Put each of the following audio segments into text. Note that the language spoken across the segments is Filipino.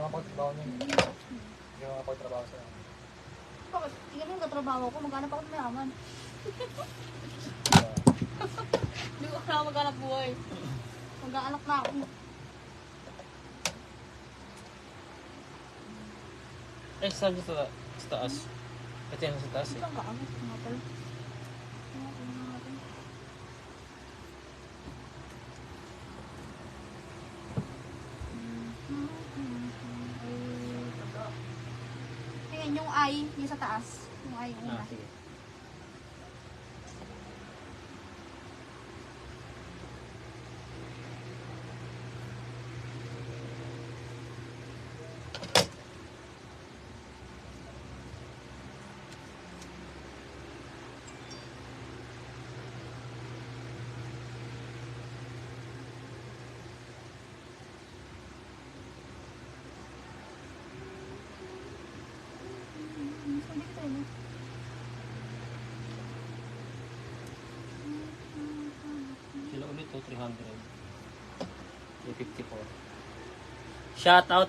naman pagtrabaho niya. Hindi naman pagtrabaho sa'yo. Bakit? Tingnan mo yung katrabaho ko, maghanap ako ng mayaman. Hindi ko kailangan maghanap buhay. Mag-aanak na ako. Eh, saan dito sa taas? Ito yung sa taas eh. Ito ang kaangat. Nga pala. Tingnan natin. Tingnan yung eye, yung sa taas. Yung eye una. Ah, sige. Sabi ko tayo, no? Sila ulit to, 300. 354. Shout out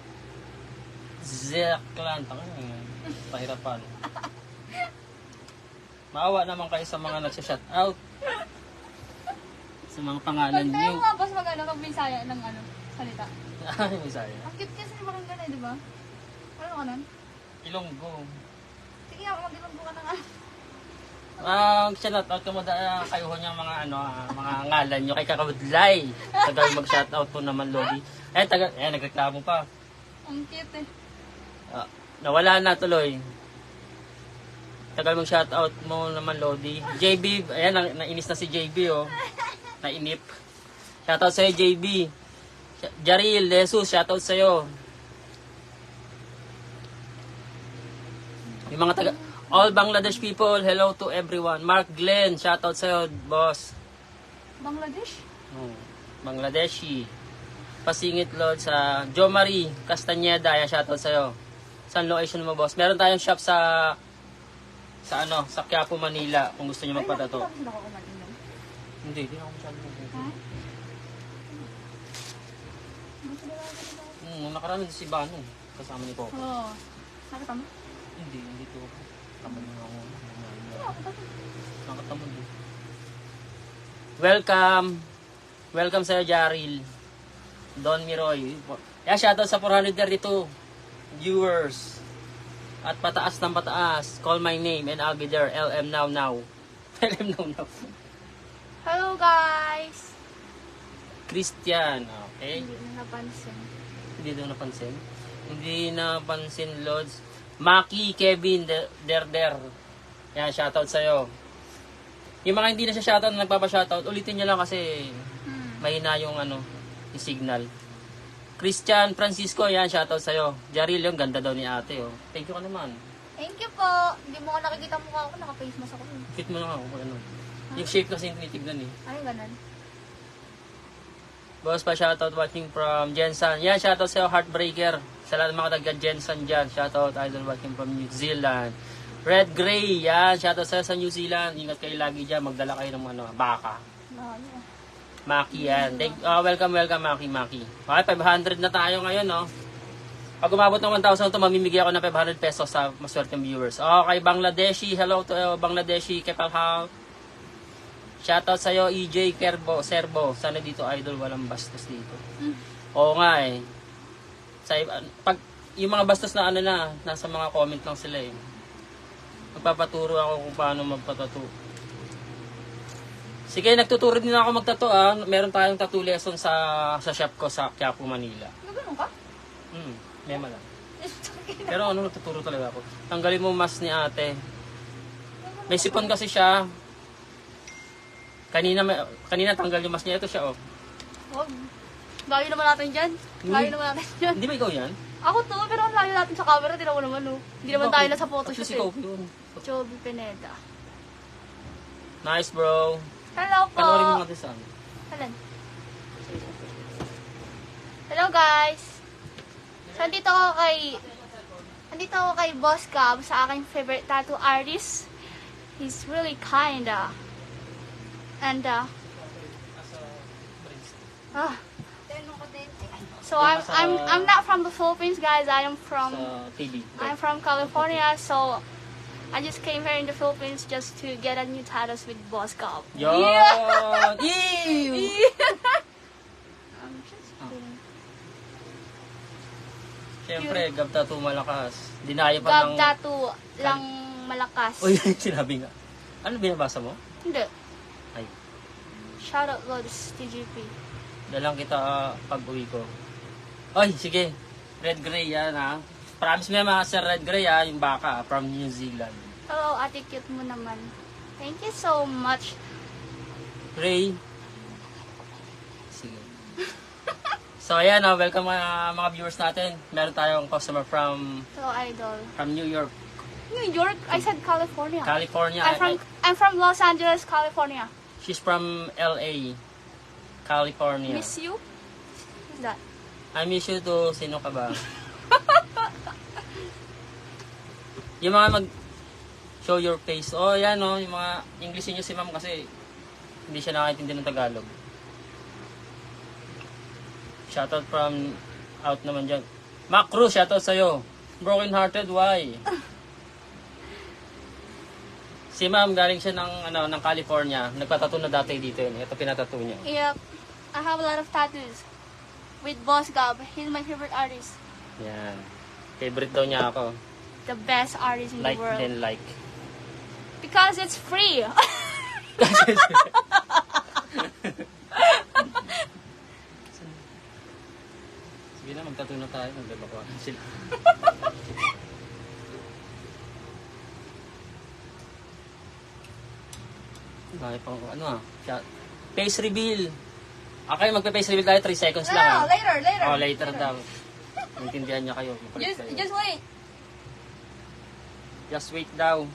Zeklan. Pahirapan. Maawa naman kayo sa mga nagsha-shout out. Sa mga pangalan Tayo nyo. nga boss mag-ano, mag-bisaya ng ano, salita. Ay, may saya. Ang cute kasi ni Maranggan eh, di ba? Ano ka nun? Ilonggo. Sige nga, mag-ilong ka na nga. Shout out ko mo kayo niyang mga mga ngalan nyo kay Kakabudlay. Tagal mag-shout out po naman Lodi. Nagreklamo pa. Ang cute eh. Nawala na tuloy. Tagal mag-shout out mo naman Lodi. JB, ayan nainis na si JB oh. Nainip. Shout out sa'yo JB. Jaril, Jesus, shout out sa'yo. Yung mga taga all Bangladesh people, hello to everyone. Mark Glenn, shout out sa'yo, boss. Bangladesh? Bangladeshi. Pasingit Lord sa Jo Marie Castañeda, shout out sa'yo. Saan location mo, boss? Meron tayong shop sa Quiapo, Manila, kung gusto niyo magpatato. Ay, nakita ko sila ko kumain. Hindi ako masyado Ha? nakaraan si Bano, kasama ni Coco. Oo. Nakita mo? Hindi to. Tama na ako. Nakatamo din. Welcome sa'yo, Jaril. Don Miroy. Shoutout sa 432 viewers. At pataas ng pataas. Call my name and I'll be there. LM now. LM now. Hello guys! Christian. Okay. Hindi mo napansin. Hindi daw napansin. Hindi napansin, Lods. Maki, Kevin, Der. Yan, shoutout sa'yo. Yung mga hindi na siya shoutout na nagpapa-shoutout, ulitin nyo lang kasi mahina yung yung signal. Christian Francisco, yan, shoutout sa'yo. Jaril, yung ganda daw ni ate, oh. Thank you ka naman. Thank you po. Hindi mo ko nakikita mukha ko, naka-face mask ako. Fit mo lang ako, Yung shape kasi yung tinitignan eh. Ay, ganun. Boss pa, shoutout watching from Jensen. Yan, shoutout sa'yo, Heartbreaker. Sa lahat ng mga taga Jensen dyan. Shoutout, idol watching from New Zealand. Red Gray, yan. Shoutout sa'yo sa New Zealand. Ingat kayo lagi dyan. Magdala kayo ng baka. Maki, yan. Welcome, Maki. Okay, 500 na tayo ngayon, no? Pag umabot ng 1,000 to, mamimigay ako ng 500 pesos sa maswerteng viewers. Okay, Bangladeshi. Hello to Bangladeshi. Kepalhaw. Shoutout sa'yo, EJ Serbo. Sana dito, idol, walang bastos dito. Oo nga eh. Pag yung mga bastos na nasa mga comment lang sila eh. Magpapaturo ako kung paano magpatato. Sige, nagtuturo din ako magtato ah. Meron tayong tattoo lesson sa shop ko sa Quiapo, Manila. Nagano'n ka? Mema lang. Pero nagtuturo talaga ako. Tanggalin mo mas ni ate. May sipon kasi siya. Kanina tanggal yung mas niya. Ito siya oh. Huwag. Layo naman natin dyan. Hindi ba ikaw yan? Ako to, pero ang layo natin sa camera, di naman naman oh. Hindi naman tayo nasa photoshoot si Kobe yun. Joby Pineda. Nice bro. Hello po. Panoorin mo natin saan. Hello guys. So, andito ako kay Boss Gab, sa aking favorite tattoo artist. He's really kind. And So I'm not from the Philippines, guys. I am from Sa TV. I'm from California. So I just came here in the Philippines just to get a new tattoos with Boss Gab. Yon! Yeah. Ew! I'm just kidding. Siyempre, Gab Tattoo malakas. Dinaya pa Gab ng... tattoo lang malakas. Uy, sinabi nga. Ano binabasa mo? Hindi. Ay, Shout out Lods TGP. dalang kita pag uwi ko. Ay, sige. Red Gray yan ha. Promise mo mga Sir Red Gray ha, yung baka from New Zealand. Hello, ate cute mo naman. Thank you so much. Ray. Sige. So ayan, welcome mga viewers natin. Meron tayong customer from Hello, idol. New York, New York? I said California. California. I'm from Los Angeles, California. She's from LA, California. Miss you? Who's that? I miss you too. Sino ka ba? Yung mga show your face. Oh, yan oh, yung mga English niyo si ma'am kasi hindi siya nakakaintindi ng Tagalog. Shoutout from out naman dyan. Mac Cruz, shoutout sa'yo. Broken hearted, why? Si ma'am galing siya ng California. Nagpatattoo na dati dito yun. Ito pinatattoo niya. Yep. I have a lot of tattoos with Boss Gab. He's my favorite artist. Yan. Favorite daw niya ako. The best artist in Like the world. then like. Because it's free. Sige na, magtattoo na tayo. Magbabakuan sila. Bakit pang face reveal. Okay, magpa-face reveal tayo. 3 seconds lang. No, ah. later. Oh, later daw. Intindihan niya kayo. Mapalit kayo. Just wait. Just wait daw.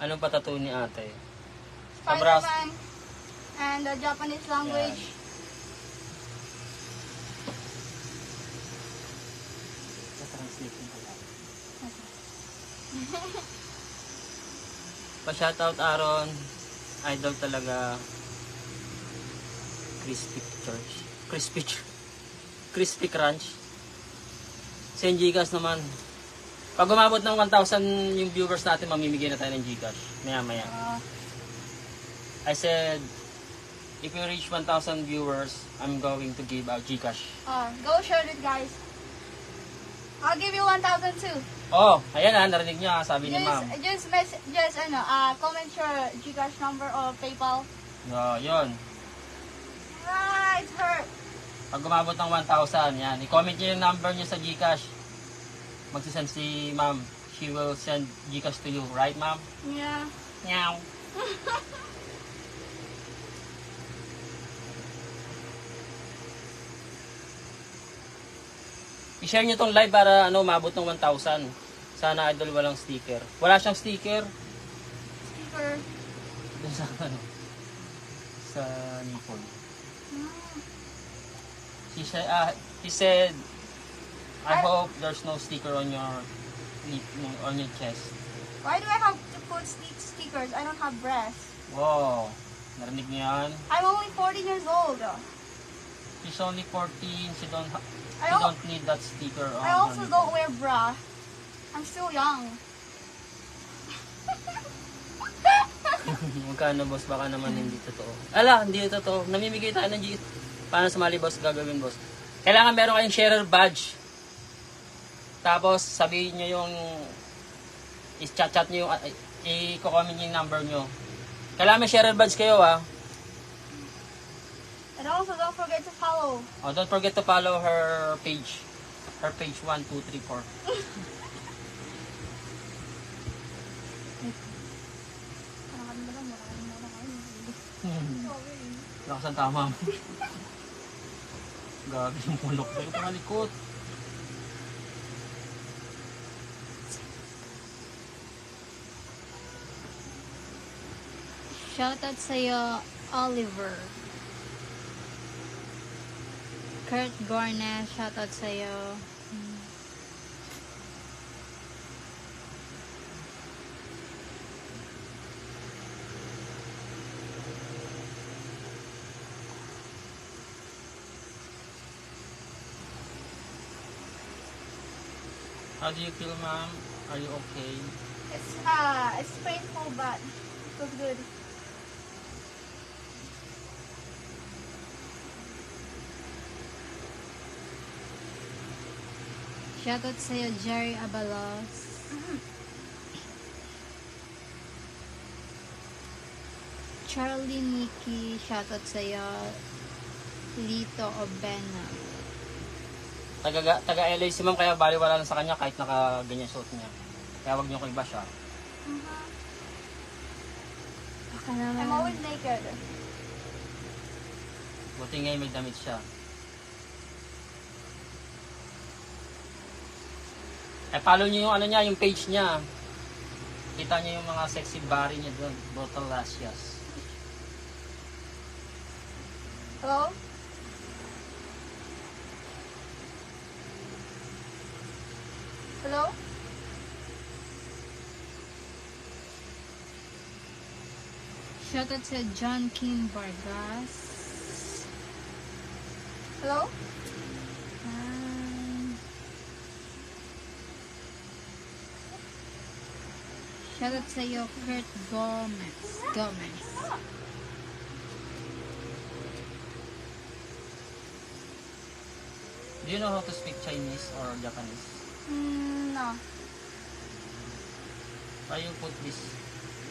Anong patattoo ni ate? Abras. Spider-Man and the Japanese language. Pa-shoutout Aaron. Idol talaga. Crispy Crunch. Sa Gcash naman. Pag umabot ng 1,000 yung viewers natin, mamimigay na tayo ng Gcash. Maya. I said, if you reach 1,000 viewers, I'm going to give out Gcash. Go share it, guys. I'll give you 1,000 too. Oh, ayan narinig niya, sabi ni ma'am. Comment your Gcash number or PayPal. Yun. It hurt. Pag umabot ng 1,000, yan. I-comment niyo yung number niyo sa Gcash. Magsisend si ma'am. She will send Gcash to you. Right, ma'am? Yeah. Meow. I-share niyo tong live para maabot ng 1,000. Sana idol walang sticker. Wala siyang sticker. Sticker. Dun sa sa nipple. He said, I hope there's no sticker on your chest. Why do I have to put stickers? I don't have breasts. Wow. Narinig niyo yan? I'm only 14 years old. She's only 14. She don't need that sticker on I also her don't nipple. wear bra. I'm still young. Magkano boss? Baka naman hindi totoo. Ala, hindi totoo. Namimigay tayo ng G. Paano sumali boss? Gagawin boss. Kailangan meron kayong sharer badge. Tapos sabihin nyo yung i-chat nyo yung i-comment nyo yung number nyo. Kailangan may sharer badge kayo And also don't forget to follow. Oh, don't forget to follow her page. Her page 1, 2, 3, 4. Lakas ang tama mo. Gabi yung pulok ko. Ito malikot. Shoutout sa'yo, Oliver. Kurt Gornes, shoutout sa'yo. How do you feel, ma'am? Are you okay? It's painful, but it feels good. Shoutout sa'yo, Jerry Abalos. Charlie Nikki, shoutout sa'yo. Lito Obena. Taga-LA si ma'am, kaya baliwala lang sa kanya kahit naka-ganyan suot niya. Kaya wag niyo ko iba siya. Baka I'm naman. always naked. Buti ngayon may damit siya. Follow niyo yung ano niya, yung page niya. Kita niyo yung mga sexy body niya doon. Brutal Lascias. Hello? Hello? Shoutout sa John Kim Vargas. Hello? Shoutout sa'yo, Kurt Gomez. Do you know how to speak Chinese or Japanese? No. Why you put this?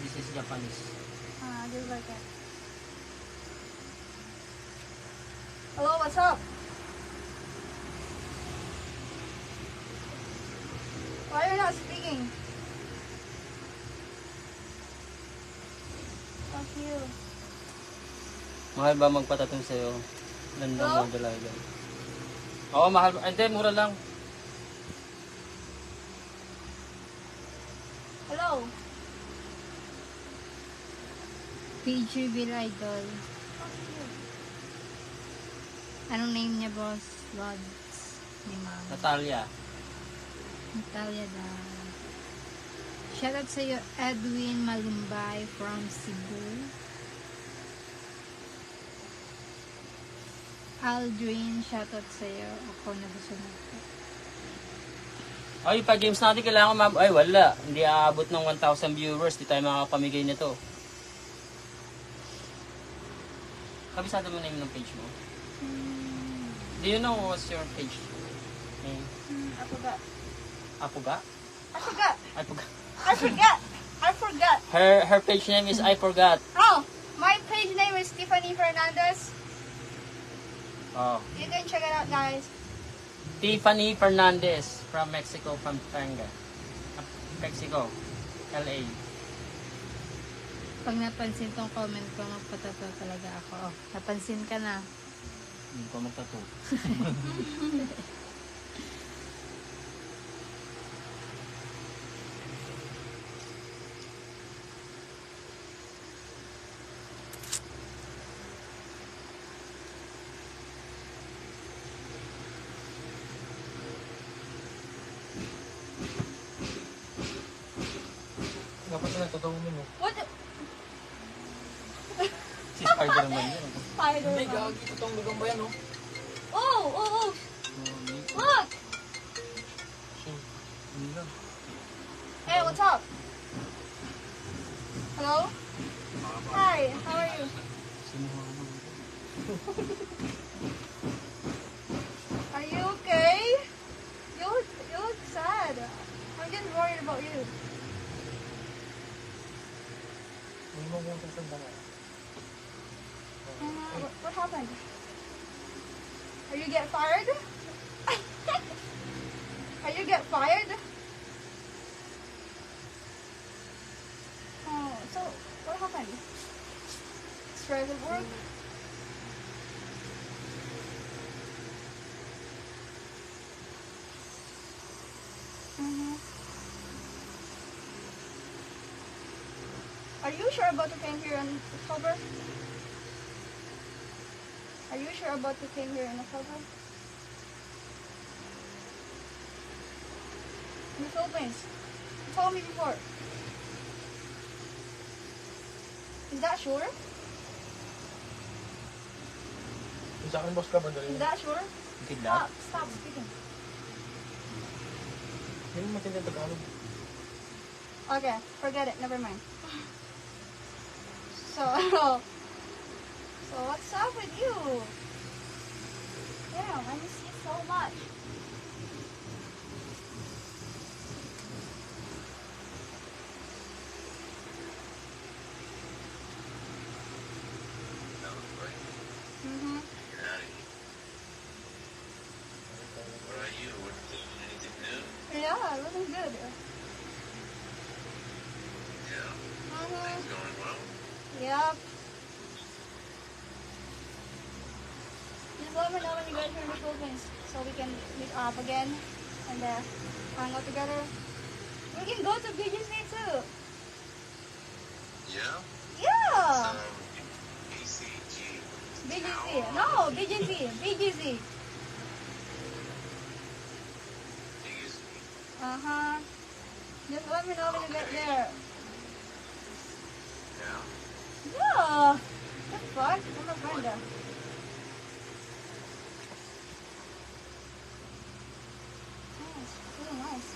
This is Japanese. Just like that. Hello, what's up? Why are you not speaking? Fuck you. Mahal ba magpatatong sa'yo? Ganda Hello? mo dalaga. Oo, mahal. Ay, hindi, mura lang. Hello? PG Bill Idol. Fuck you. Anong name niya, boss? Lods. Ni Ma'am. Natalia. Natalia daw. Shoutout sa'yo, Edwin Malumbay from Cebu. Aldrin, shoutout sa'yo. Ako nasusunod ko. Ay, pa games natin kailangan ay wala. Hindi aabot ng 1,000 viewers. Di tayo makakapamigay nito. Kabisado mo na yung page mo? Do you know what's your page name? I forgot. Apuga? I forgot. I forgot. I forgot. I forgot. Her page name is I forgot. Oh, my page name is Tiffany Fernandez. Oh. You can check it out, guys. Tiffany Fernandez from Mexico, from Pampanga. Mexico, LA. Pag napansin tong comment ko, magpatato talaga ako. Oh, napansin ka na. Hindi ko magtattoo. Dapat na nagtotoo mo, no? What the? Si Spider-Man yun. Spider. Hindi, gagi. Totoong lugang ba yan, no? Oh, oh, oh. Look. Hindi lang. Hey, what's up? Hello? Hi, how are you? Are you okay? You look sad. I'm getting worried about you. Hindi mo kung sasanda ka. What happened? Are you get fired? Are you get fired? Oh, so what happened? Stress at work? Are you sure about to came here in October? Are you sure about to came here in October? In the Philippines. You told me before. Is that sure? Yung sa akin, boss ka, bandali Is mo. that sure? Kidlat? Stop speaking. Hindi mo matindi ang Tagalog. Okay, forget it. Never mind. So, so what's up with you? Damn, I miss you so much. Mm-hmm. Yeah, really good. Mm-hmm. Yep. Just let me know when you guys are in the Philippines so we can meet up again and hang out together. We can go to BGC too. Yeah? Yeah. BCG. BGC. No, BGC. BGC. Uh-huh. Just let me know when you get there. Yeah. Yeah. That's fun. I'm a friend. Nice. Really nice.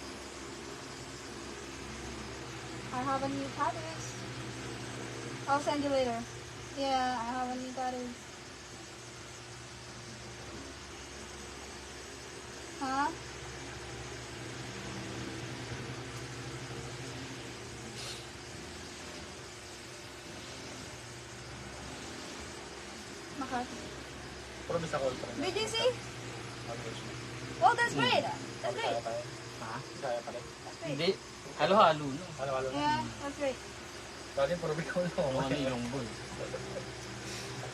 I have a new tattoos. I'll send you later. Yeah, I have a new tattoos. Huh? Bakit? Promise ako ulit pa rin. BGC? Mag-wish mo. Oh, that's great. That's Bisaya great. tayo. Ha? Bisaya pa rin. That's great. Hindi. Halo-halo na. Halo-halo na. Yeah, that's great. Dati puro bikaw lang. Ano ano yung boy.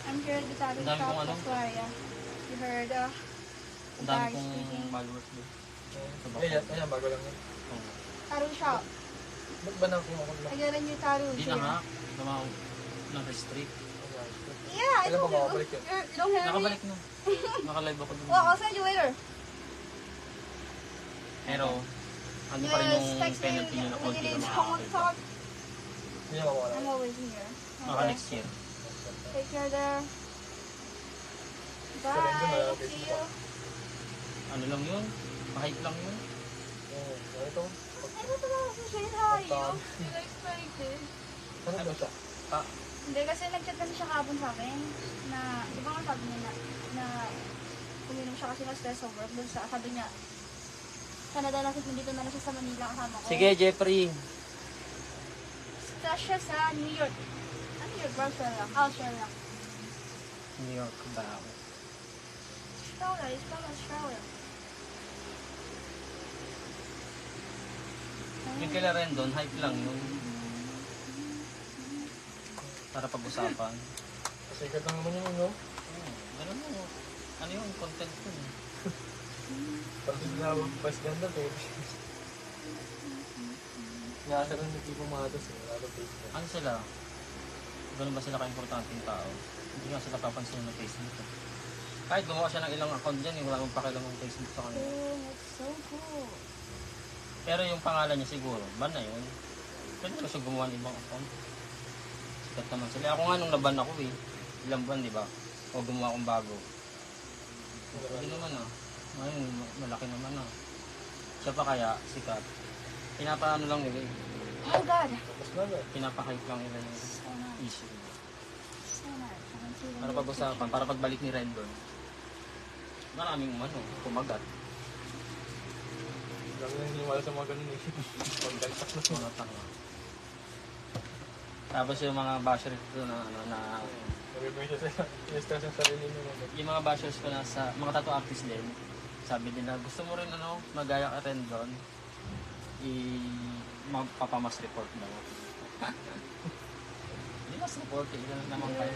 I'm here at the tattoo Ang dami shop. kong ano? That's why, you heard, the Ang dami guy kong speaking. followers doon. Ayan, bago lang yun. Tattoo shop. Ba't ba nang kumukod I lang? got a new tattoo Hindi here. na nga. Na-restrict. Yeah, I Kailan told ba you. makabalik yun? You don't hear me? Nakabalik na. Nakalive ako doon. Well, I'll send you later. Pero, ano pa rin Yes, yung text me penalty nyo na when konti you na need someone to makakita. talk. Hindi na mawala. I'm always here. Baka Okay. next year. Take care there. Sa linggo na, Bye. update See mo you. pa. Ano lang yun? Kahit lang yun. Oo, ito. Ay, ba't wala ako say hi? You like excited? Ano ba siya? Ah, Hindi, kasi nag-chat na siya kahapon sa akin na, di ba nga sabi niya na uminom siya kasi na-stress over. Doon sa, sabi niya, Canada na siya, dito na siya sa Manila kasama ko. sige, Jeffrey. Stress siya sa New York. New York ba? Australia? Australia. New York ba ako? Australia, it's from Australia. Yung kila rin doon, hype lang yun. Para pag-usapan. Pasikat lang naman yun, no? Ganun mo. Ano yung content ko? Pati na mas ganda to. Nasa rin hindi pumatas eh. Lalo Facebook. Ano sila? Ganun ba sila ka-importanteng tao? Hindi nga sila papansin ng Facebook. Kahit gumawa siya ng ilang account dyan, wala mong pakialam ng Facebook sa kanila. Oh, that's so cool. Pero yung pangalan niya siguro, ban na yun. Pwede ko siya gumawa ng ibang account. Sikat naman sila. Ako nga nung naban ako eh. Ilang buwan, di ba? O gumawa akong bago. Hindi naman ah. Ngayon, malaki naman ah. Siya pa kaya, sikat. Pinapaano lang nila eh. Oh God. Tapos na ba? Pinapahype lang nila yung So nice. issue. So nice. I want to see Para the pag-usapan, para pagbalik ni Rendon. Maraming umano, kumagat. Lang na hindi wala sa mga ganun eh. Pagdagsak na siya. Mga tanga. Tapos yung mga basher ko na, ano, na Nabibigay siya sa stress ang sarili niya. yung mga bashers ko na sa mga tattoo artist din, sabi nila, gusto mo rin ano, magaya ka rin doon, mapapamas report daw. Hindi mas report, ilan naman kayo.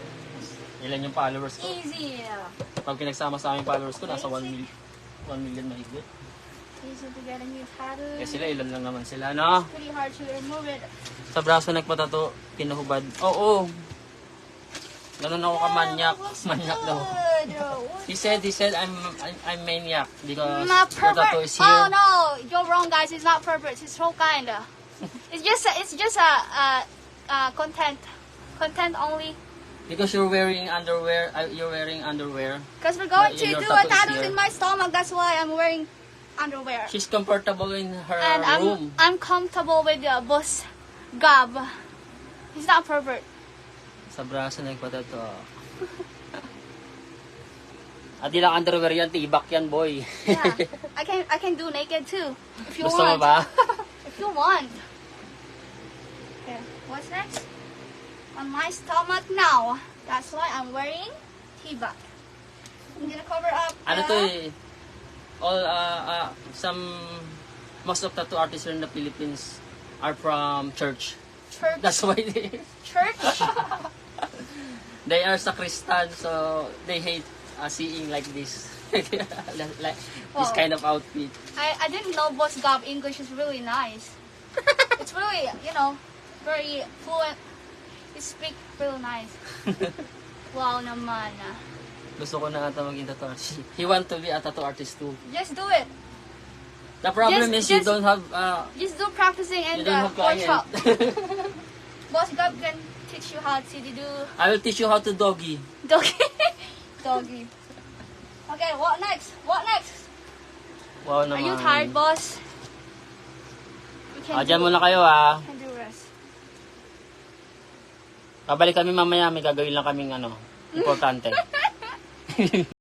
Ilan yung followers ko. Easy. Pag pinagsama sa aming followers ko, nasa 1 million mahigit. Easy to get a new tattoo. Kaya sila, ilan lang naman sila, no? It's pretty hard to remove it. Sa braso nagpatato, pinahubad. Oo. Ganun ako kamanyak. Manyak daw. Good. He said I'm maniac because Not your tattoo pervert. is here. Oh no, you're wrong, guys. It's not pervert. It's so kind. It's just a content only. Because you're wearing underwear. You're wearing underwear. Because we're going to Your do a tattoo is tattoo here. in my stomach. That's why I'm wearing underwear. She's comfortable in her And room. I'm comfortable with Boss Gab. He's not a pervert. Sa braso nagpatato. At di lang underwear yan, tibak yan, boy. Yeah, I can do naked too if you Gusto mo want. ba? If you want. Okay, what's next? On my stomach now. That's why I'm wearing T-back. I'm gonna cover up. Ano the- to eh, all, most of tattoo artists here in the Philippines are from church. Church. That's why they, Church. they are sacristan, so they hate seeing like this. like this Wow. kind of outfit. I didn't know Boss Gab English is really nice. It's really, very fluent. You speak really nice. Wow naman. Gusto ko na ata maging tattoo artist. He want to be a tattoo artist too. Just do it. The problem is you Just- don't have Just do practicing in you the don't have workshop. client. Boss Gab can teach you how to do I will teach you how to doggy. doggy. Doggy. Okay, what next? What next? Wow Are naman. you tired, boss? We can Dyan do- muna kayo ah. can do rest. Babalik kami mamaya, may gagawin lang kaming importante.